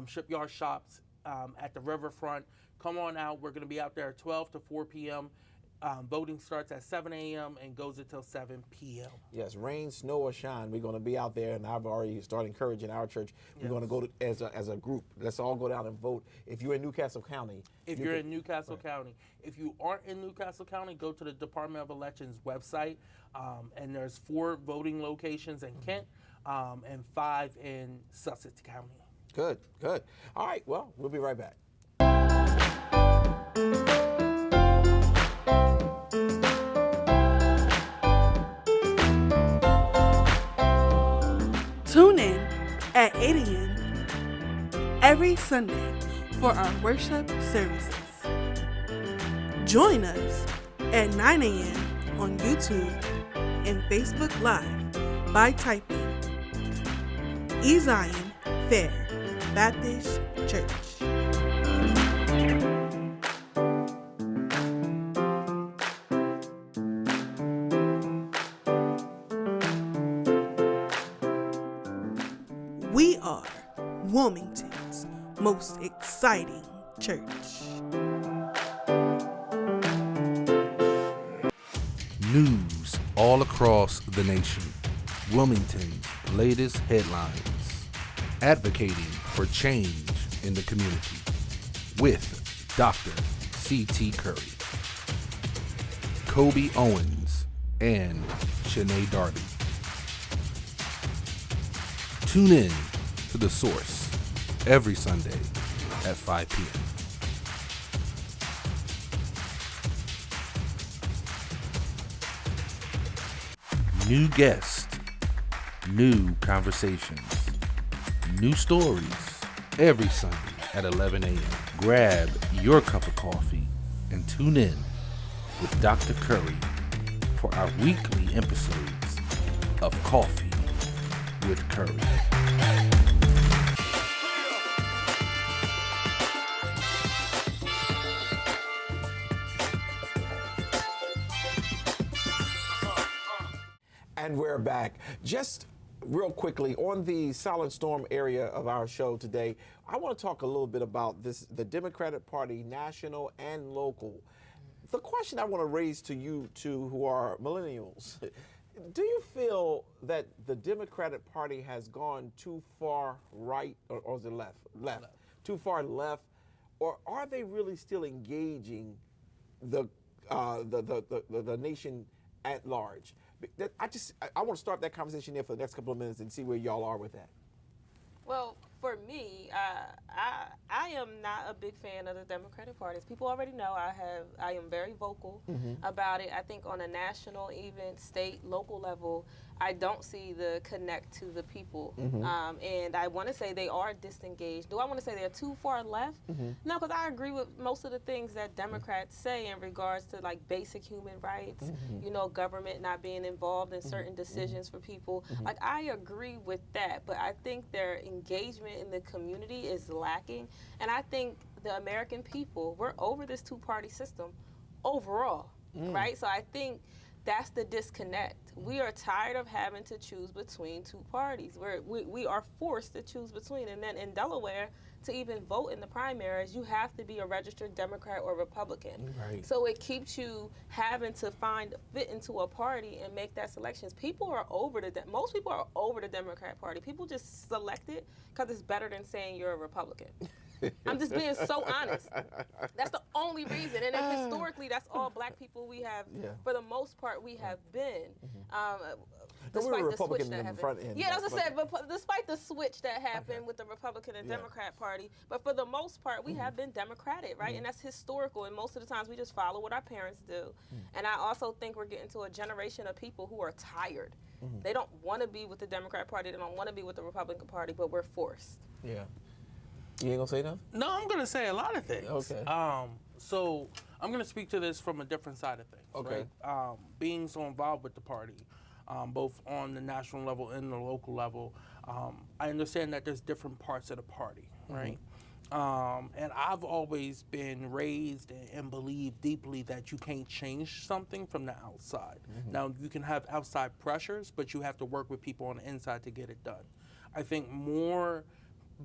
Shipyard Shops at the Riverfront. Come on out. We're going to be out there at 12 to 4 p.m. Voting starts at 7 a.m. and goes until 7 p.m. Yes, rain, snow, or shine, we're going to be out there, and I've already started encouraging our church. We're going to go as a group. Let's all go down and vote. If you're in Newcastle County. If you're in Newcastle County. If you aren't in Newcastle County, go to the Department of Elections website, and there's 4 voting locations in Kent and 5 in Sussex County. Good, good. All right, well, we'll be right back. Tune in at 8 a.m. every Sunday for our worship services. Join us at 9 a.m. on YouTube and Facebook Live by typing Zion Fair Baptist Church. We are Wilmington's most exciting church. News all across the nation. Wilmington's latest headlines. Advocating for change in the community with Dr. C.T. Curry, Kobe Owens, and Shanae Darby. Tune in to The Source every Sunday at 5 p.m. New guests, new conversations, new stories every Sunday at 11 a.m. Grab your cup of coffee and tune in with Dr. Curry for our weekly episodes of Coffee with Curry. And we're back. Just real quickly, on the Silent Storm area of our show today, I want to talk a little bit about the Democratic Party, national and local. The question I want to raise to you two who are millennials, do you feel that the Democratic Party has gone too far right, or is it left? Too far left, or are they really still engaging the nation at large? I want to start that conversation there for the next couple of minutes and see where y'all are with that. Well, for me, I am not a big fan of the Democratic Party. As people already know, I am very vocal about it. I think on a national, even state, local level, I don't see the connect to the people. And I want to say they are disengaged. Do I want to say they're too far left? No, because I agree with most of the things that Democrats say in regards to like basic human rights, you know, government not being involved in certain decisions for people. Like I agree with that, but I think their engagement in the community is lacking. And I think the American people, we're over this two-party system overall, right? So I think that's the disconnect. We are tired of having to choose between two parties. We are forced to choose between. And then in Delaware, to even vote in the primaries, you have to be a registered Democrat or Republican. Right. So it keeps you having to fit into a party and make that selections. People are over most people are over the Democrat Party. People just select it because it's better than saying you're a Republican. I'm just being so honest. That's the only reason. And then historically, that's all black people we have, for the most part, we have been. Despite the switch that happened. Yeah, that's what I said, but despite the switch that happened with the Republican and Democrat Party, but for the most part, we have been Democratic, right? And that's historical, and most of the times we just follow what our parents do. And I also think we're getting to a generation of people who are tired. They don't want to be with the Democrat Party, they don't want to be with the Republican Party, but we're forced. Yeah. You ain't gonna say nothing? No, I'm gonna say a lot of things. Okay. So I'm gonna speak to this from a different side of things. Okay. Right? Being so involved with the party, both on the national level and the local level, I understand that there's different parts of the party, right? And I've always been raised and believe deeply that you can't change something from the outside. Now, you can have outside pressures, but you have to work with people on the inside to get it done. I think more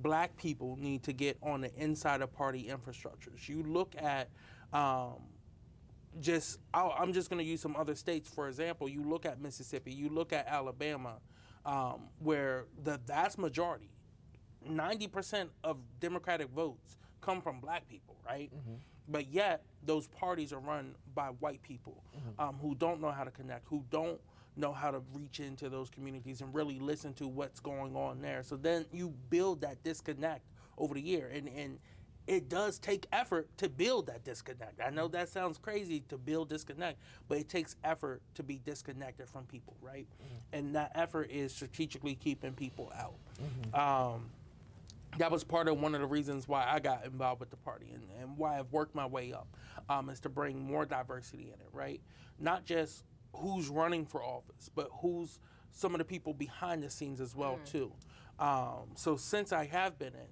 black people need to get on the inside of party infrastructures. You look at I'm just going to use some other states for example. You look at Mississippi, you look at Alabama, where the vast majority, 90% of Democratic votes come from black people, right? But yet those parties are run by white people who don't know how to connect, who don't know how to reach into those communities and really listen to what's going on there. So then you build that disconnect over the year. And it does take effort to build that disconnect. I know that sounds crazy to build disconnect, but it takes effort to be disconnected from people, right? And that effort is strategically keeping people out. That was part of one of the reasons why I got involved with the party and why I've worked my way up, is to bring more diversity in it, right? Not just who's running for office, but who's some of the people behind the scenes as well, too. So since I have been in,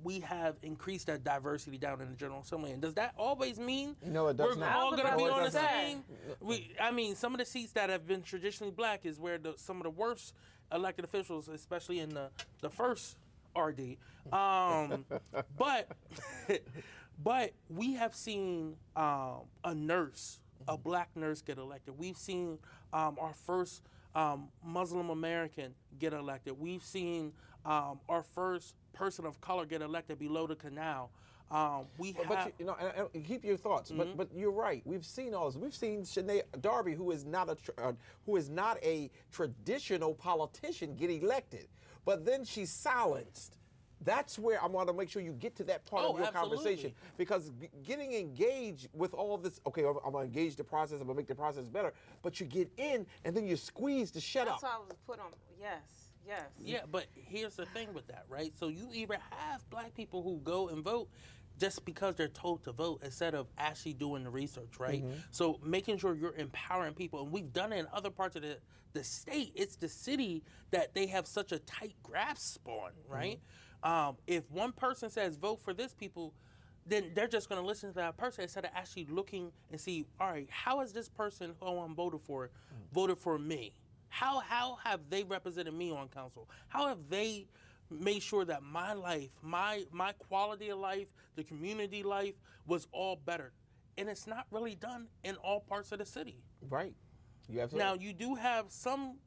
we have increased that diversity down in the General Assembly. And does that always mean No, it does we're not. all going to be No, it on the does not. same? I mean, some of the seats that have been traditionally black is where some of the worst elected officials, especially in the first RD, but we have seen a black nurse get elected. We've seen our first Muslim American get elected. We've seen our first person of color get elected below the canal. But and keep your thoughts. But you're right. We've seen all this. We've seen Shanae Darby, who is not a traditional politician, get elected. But then she's silenced. That's where I want to make sure you get to that part of your conversation, because getting engaged with all this. Okay, I'm gonna engage the process. I'm gonna make the process better. But you get in, and then you're squeezed to shut up. That's why I was put on. Yes. Yeah, but here's the thing with that, right? So you either have black people who go and vote. just because they're told to vote instead of actually doing the research, right? So making sure you're empowering people, and we've done it in other parts of the state. It's the city that they have such a tight grasp on, right? If one person says vote for this people, then they're just going to listen to that person instead of actually looking and see, all right, how has this person who I'm voted for me? How have they represented me on council? How have they made sure that my life, my quality of life, the community life was all better? And it's not really done in all parts of the city. Right. You absolutely. Now, you do have some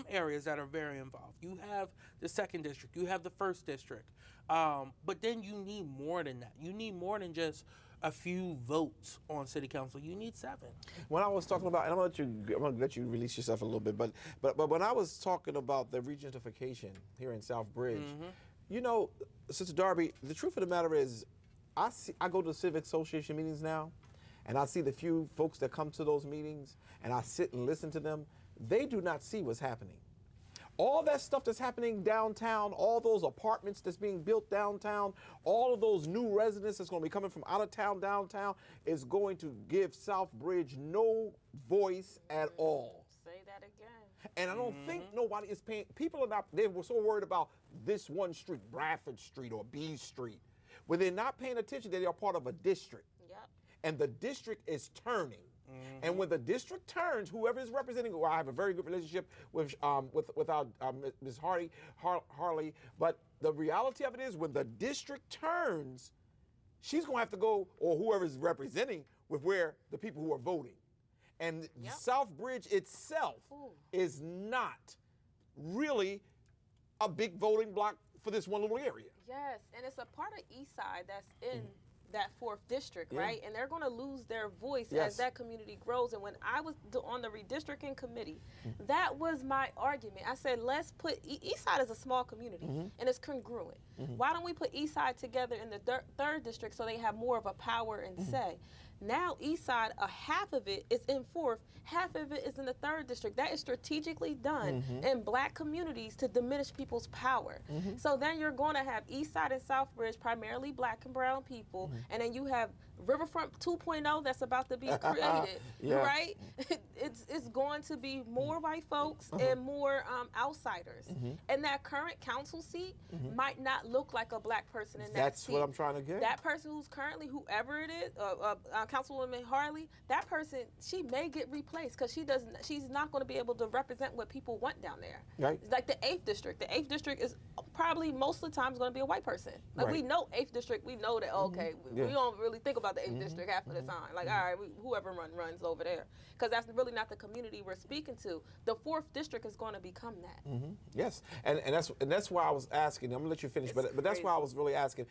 areas that are very involved. You have the 2nd district, you have the 1st district. But then you need more than that. You need more than just a few votes on city council. You need 7. When I was talking about, and I'm gonna let you release yourself a little bit, but when I was talking about the regentification here in South Bridge, you know, Sister Darby, the truth of the matter is, I go to civic association meetings now, and I see the few folks that come to those meetings, and I sit and listen to them. They do not see what's happening. All that stuff that's happening downtown, all those apartments that's being built downtown, all of those new residents that's going to be coming from out of town downtown is going to give South Bridge no voice at all. Say that again. And I don't think nobody is paying. People are not, they were so worried about this one street, Bradford Street or B Street, when they're not paying attention that they are part of a district. Yep. And the district is turning. And when the district turns, whoever is representing, well, I have a very good relationship with our Ms. Harley, but the reality of it is when the district turns, she's going to have to go, or whoever is representing, with where the people who are voting. And South Bridge itself is not really a big voting block for this one little area. Yes, and it's a part of East Side that's in that 4th district, right? And they're going to lose their voice as that community grows. And when I was on the redistricting committee, that was my argument. I said, let's put East Side is a small community, and it's congruent. Why don't we put East Side together in the 3rd district so they have more of a power and say? Now East Side, half of it is in 4th, half of it is in the 3rd district. That is strategically done in black communities to diminish people's power. So then you're going to have East Side and South Bridge, primarily black and brown people, and then you have Riverfront 2.0 that's about to be created, right? It's going to be more white folks and more outsiders. And that current council seat might not look like a black person in that seat. That's what I'm trying to get. That person who's currently, whoever it is, Councilwoman Harley, that person, she may get replaced because she's not going to be able to represent what people want down there. Right. It's like the 8th district. The 8th district is probably most of the time going to be a white person. Like we know 8th district, we know that, okay, we don't really think about the 8th district half of the time. Like, all right, whoever runs over there. Because that's really not the community we're speaking to. The 4th district is going to become that. Yes, and that's why I was asking. I'm gonna let you finish, but that's why I was really asking.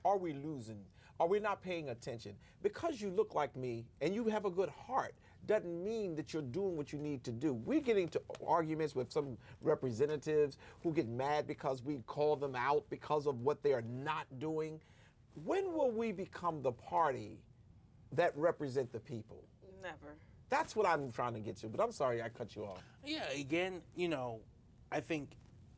Are we losing? Are we not paying attention? Because you look like me and you have a good heart doesn't mean that you're doing what you need to do. We're getting to arguments with some representatives who get mad because we call them out because of what they are not doing. When will we become the party that represent the people? Never. That's what I'm trying to get to, but I'm sorry I cut you off. Yeah, again, I think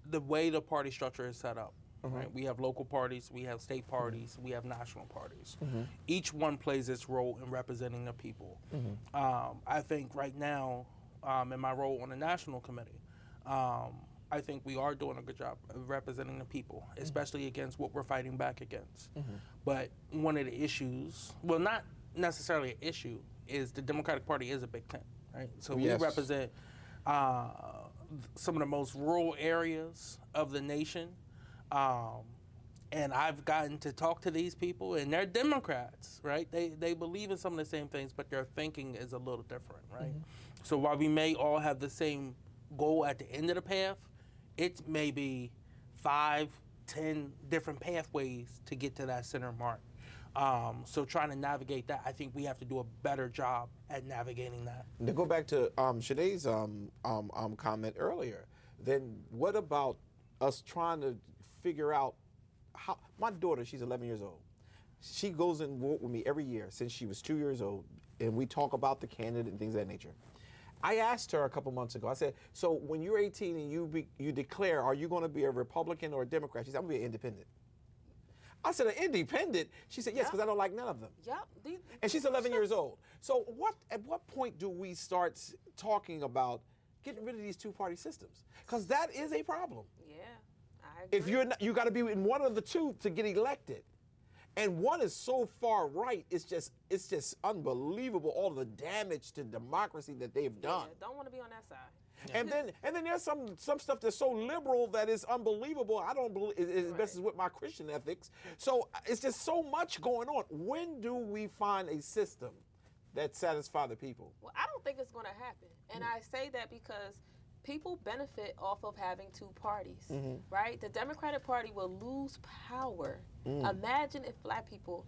the way the party structure is set up, right? We have local parties, we have state parties, we have national parties. Each one plays its role in representing the people. I think right now, in my role on the national committee, I think we are doing a good job of representing the people, especially against what we're fighting back against. But one of the issues, well, not necessarily an issue, is the Democratic Party is a big tent, right? So we represent some of the most rural areas of the nation. And I've gotten to talk to these people, and they're Democrats, right? They believe in some of the same things, but their thinking is a little different, right? So while we may all have the same goal at the end of the path, it may be 5, 10 different pathways to get to that center mark. So trying to navigate that, I think we have to do a better job at navigating that. To go back to Shanae's comment earlier, then what about us trying to figure out how, my daughter, she's 11 years old. She goes and vote with me every year since she was 2 years old, and we talk about the candidate and things of that nature. I asked her a couple months ago, I said, so when you're 18 and you declare, are you going to be a Republican or a Democrat? She said, I'm going to be an independent. I said, an independent? She said, yes, because I don't like none of them. Yep. And she's 11 years old. So at what point do we start talking about getting rid of these two-party systems? Because that is a problem. Yeah, I agree. If you got to be in one of the two to get elected. And one is so far right, it's just unbelievable, all the damage to democracy that they've done. Yeah, don't want to be on that side. And then there's some stuff that's so liberal that is unbelievable. I don't believe it messes with my Christian ethics. So it's just so much going on. When do we find a system that satisfies the people? Well, I don't think it's going to happen. And I say that because people benefit off of having two parties, right? The Democratic Party will lose power. Imagine if black people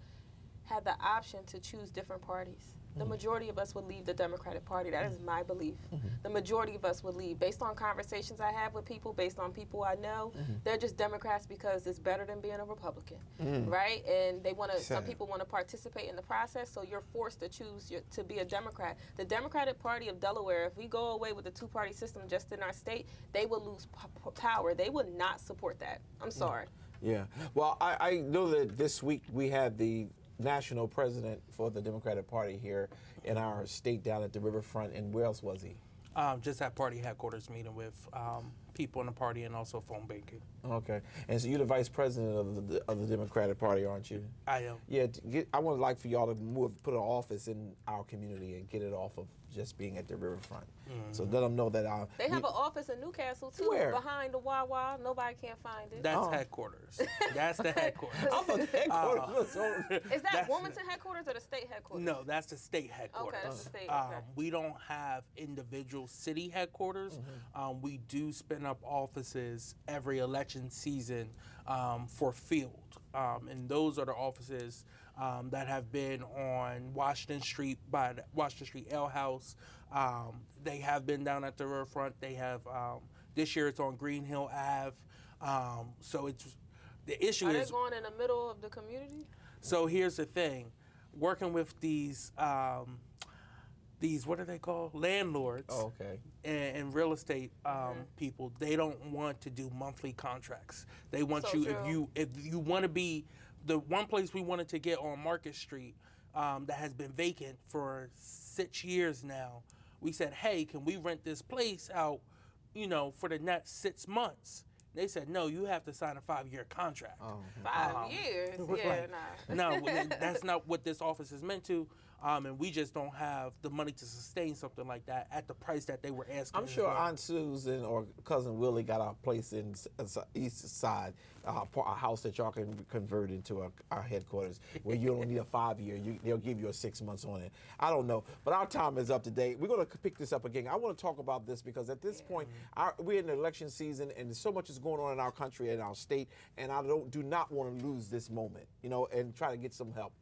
had the option to choose different parties. The majority of us would leave the Democratic Party. That is my belief. The majority of us would leave. Based on conversations I have with people, based on people I know, they're just Democrats because it's better than being a Republican, right? And they want to. Some people want to participate in the process, so you're forced to choose to be a Democrat. The Democratic Party of Delaware, if we go away with the two-party system just in our state, they will lose power. They would not support that. I'm sorry. Yeah. Well, I know that this week we had the national president for the Democratic Party here in our state down at the riverfront. And where else was he? Just at party headquarters meeting with people in the party and also phone banking. Okay. And so you're the vice president of the Democratic Party, aren't you? I am. Yeah. I would like for y'all to put an office in our community and get it off of just being at the riverfront. So let them know that they have an office in Newcastle too, Where? Behind the Wawa. Nobody can't find it. That's headquarters. That's the headquarters. I thought the headquarters was Is that Wilmington headquarters or the state headquarters? No, that's the state headquarters. Okay, that's the state. Okay. We don't have individual city headquarters. We do spin up offices every election season for field. And those are the offices that have been on Washington Street by the Washington Street Ale House. They have been down at the riverfront. They have this year it's on Green Hill Ave. So it's the issue Are is they going in the middle of the community? So here's the thing, working with these what are they called? Landlords. Oh, okay. And real estate people, they don't want to do monthly contracts. They want So you true. if you want to be the one place we wanted to get on Market Street that has been vacant for 6 years now. We said, hey, can we rent this place out, for the next 6 months? They said, no, you have to sign a 5-year contract. 5 years? Yeah, right. nah. No, that's not what this office is meant to. And we just don't have the money to sustain something like that at the price that they were asking. I'm sure Aunt Susan or Cousin Willie got a place in East Side, a house that y'all can convert into our headquarters, where you don't need a 5-year. They'll give you a 6 months on it. I don't know, but our time is up to date. We're going to pick this up again. I want to talk about this because at this point, we're in the election season, and so much is going on in our country and our state, and I do not want to lose this moment, and try to get some help.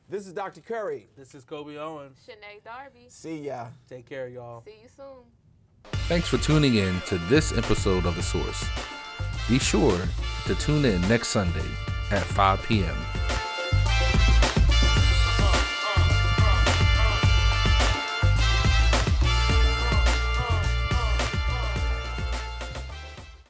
This is Dr. Curry. This is Kobe Owens. Sinead Darby. See ya. Take care, y'all. See you soon. Thanks for tuning in to this episode of The Source. Be sure to tune in next Sunday at 5 p.m.